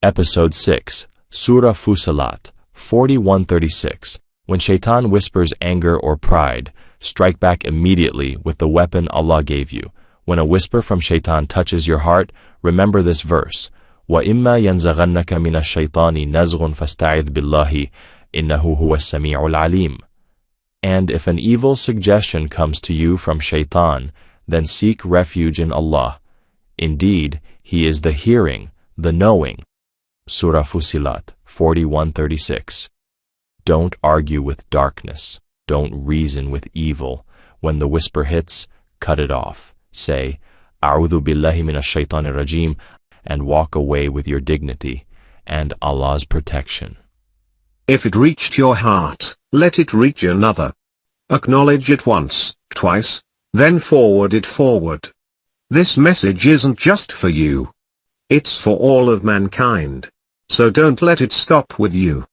Episode 6, Surah Fusilat, 41:36. When Shaitan whispers anger or pride, strike back immediately with the weapon Allah gave you. When a whisper from Shaitan touches your heart, remember this verse. وَإِمَّا يَنزَغَنَّكَ مِنَ الشَّيْطَانِ نَزْغٌ فَاسْتَعِذْ بِاللَّهِ إِنَّهُ هُوَ السَّمِيعُ الْعَلِيمُ. And if an evil suggestion comes to you from Shaitan, then seek refuge in Allah. Indeed, He is the hearing, the knowing. Surah Fusilat, 41:36. Don't argue with darkness. Don't reason with evil. When the whisper hits, cut it off. Say, A'udhu billahi minash shaitanir rajim, and walk away with your dignity and Allah's protection. If it reached your heart, let it reach another. Acknowledge it once, twice, then forward it forward. This message isn't just for you. It's for all of mankind. So don't let it stop with you.